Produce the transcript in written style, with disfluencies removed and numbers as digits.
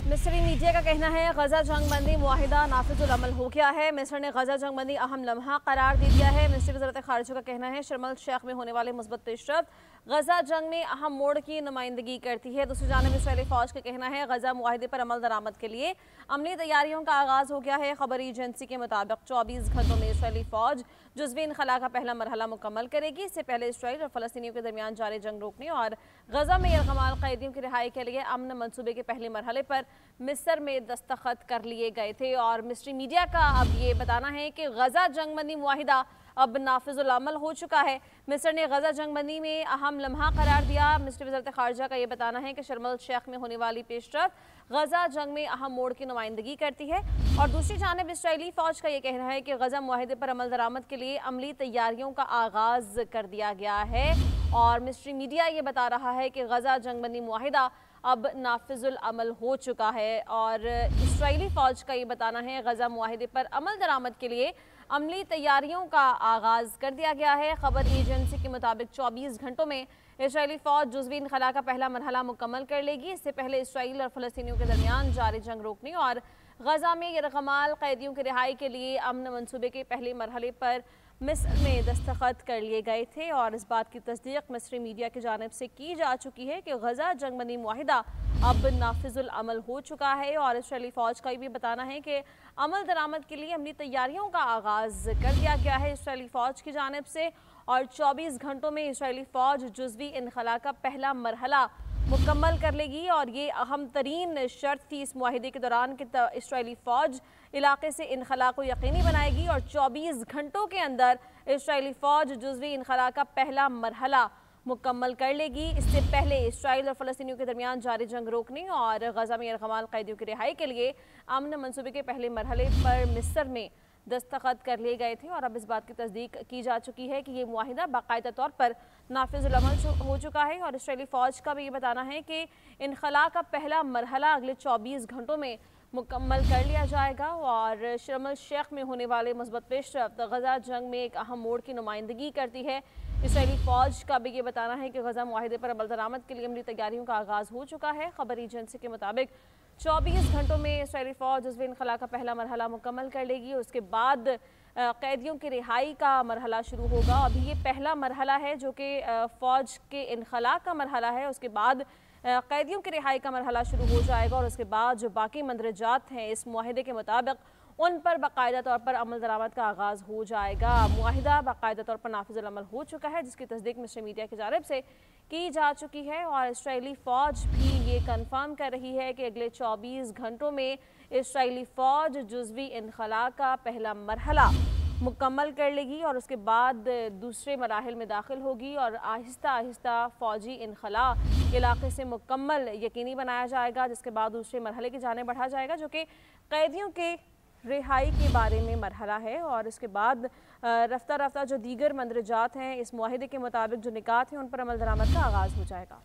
मिस्री मीडिया का कहना है गजा जंग बंदी मुआहिदा नाफिजुल अमल हो गया है। मिस्र ने गजा जंग बंदी अहम लम्हा करार दे दिया है। मिस्री वज़ारत ख़ारिजा का कहना है शर्म अल शेख में होने वाले मुस्बत पेशरफ्त गजा जंग में अहम मोड़ की नुमाइंदगी करती है। दूसरी जानिब इसराइली फ़ौज का कहना है गजा मुआहिदे पर अमल दरामद के लिए अमली तैयारियों का आगाज़ हो गया है। खबरी एजेंसी के मुताबिक 24 घंटों में इसराइली फ़ौज जुज़वी इनखला का पहला मरहला मुकम्मल करेगी। इससे पहले इसराइल और फ़लस्तीनियों के दरमियान जारी जंग रोकने और गजा में यरगमाल कैदियों की रिहाई के लिए अमन मनसूबे के पहले मरहले पर मिस्र में दस्तखत कर लिए गए थे। और मिस्री मीडिया का अब ये बताना है कि गजा जंगबंदी मुआहिदा अब नाफिजुल अमल हो चुका है। मिस्र ने गजा जंगबंदी में अहम लम्हा करार दिया। मिस्री वज़ारत ख़ारिजा का ये बताना है कि शर्म अल शेख में होने वाली पेशरफ्त गजा जंग में अहम मोड़ की नुमाइंदगी करती है। और दूसरी जानिब इसराइली फ़ौज का ये कहना है कि गजा मुआहिदे पर अमल दरामद के लिए अमली तैयारियों का आगाज़ कर दिया गया है। और मिस्री मीडिया ये बता रहा है कि गजा जंगबंदी मुआहिदा अब नाफिजुल अमल हो चुका है। और इसराइली फ़ौज का ये बताना है गजा मुआहिदे पर अमल दरामद के लिए अमली तैयारियों का आगाज़ कर दिया गया है। खबर एजेंसी के मुताबिक 24 घंटों में इसराइली फ़ौज जुज़वी इनखला का पहला मरहला मुकम्मल कर लेगी। इससे पहले इसराइल और फ़लस्तीनियों के दरमियान जारी जंग रोकने और गजा में यरगमाल कैदियों की रिहाई के लिए अमन मनसूबे के पहले मरहले पर मिस्र में दस्तखत कर लिए गए थे। और इस बात की तस्दीक मिस्री मीडिया की जानिब से की जा चुकी है कि गजा जंगबंदी मुआहिदा अब नाफिजुल अमल हो चुका है। और इसराइली फ़ौज का भी बताना है कि अमल दरामद के लिए अमली तैयारियों का आगाज़ कर दिया गया है इसराइली फ़ौज की जानिब से। और 24 घंटों में इसराइली फ़ौज जुज़वी इनखला का पहला मरहला मुकम्मल कर लेगी। और ये अहम तरीन शर्त थी इस मुआहिदे के दौरान कि इसराइली फ़ौज इलाके से इनखला को यकीनी बनाएगी। और 24 घंटों के अंदर इसराइली फ़ौज जुज़वी इनखला का पहला मरहला मुकम्मल कर लेगी। इससे पहले इसराइल और फ़लस्तीनियों के दरमियान जारी जंग रोकने और गजा में यरगमाल कैदियों की रिहाई के लिए अमन मनसूबे के पहले मरहले पर मिस्र में दस्तखत कर लिए गए थे। और अब इस बात की तस्दीक की जा चुकी है कि ये मुआहिदा बाकायदा तौर पर नाफिजुल अमल हो चुका है। और इसराइली फ़ौज का भी ये बताना है कि इनखला का पहला मरहला अगले 24 घंटों में मुकम्मल कर लिया जाएगा। और शर्म अल शेख में होने वाले मुस्बत पेशरफ्त गजा जंग में एक अहम मोड़ की नुमाइंदगी करती है। इसराइली फ़ौज का भी ये बताना है कि गजा मुआहिदे पर अमल दरामद के लिए अमली तैयारियों का आगाज़ हो चुका है। खबर एजेंसी के मुताबिक 24 घंटों में इसराइली फ़ौज जुज़वी इनखला का पहला मरहला मुकम्मल कर लेगी। उसके बाद कैदियों की रिहाई का मरहला शुरू होगा। अभी ये पहला मरहला है जो कि फ़ौज के इनखला का मरहला है। उसके बाद कैदियों की रिहाई का मरहला शुरू हो जाएगा। और उसके बाद जो बाकी मंदरजात हैं इस मुआहिदे के मुताबिक उन पर बाकायदा तौर पर अमल दरामद का आगाज़ हो जाएगा। मुआहिदा बाकायदा तौर पर नाफिजुल अमल हो चुका है जिसकी तस्दीक मिस्री मीडिया की जानिब से की जा चुकी है। और इसराइली फ़ौज भी ये कन्फर्म कर रही है कि अगले 24 घंटों में इसराइली फ़ौज जुज़वी इनखला का पहला मरहला मुकम्मल कर लेगी। और उसके बाद दूसरे मराहिल में दाखिल होगी और आहिस्ता आहिस्ता फ़ौजी इनखला इलाके से मुकम्मल यकीनी बनाया जाएगा। जिसके बाद दूसरे मरहले की जाने बढ़ा जाएगा जो कि कैदियों के रिहाई के बारे में मरहला है। और इसके बाद रफ्ता रफ्ता जो दीगर मंदरजात हैं इस मुआहिदे के मुताबिक जो निकात हैं उन पर अमल दरामद का आगाज़ हो जाएगा।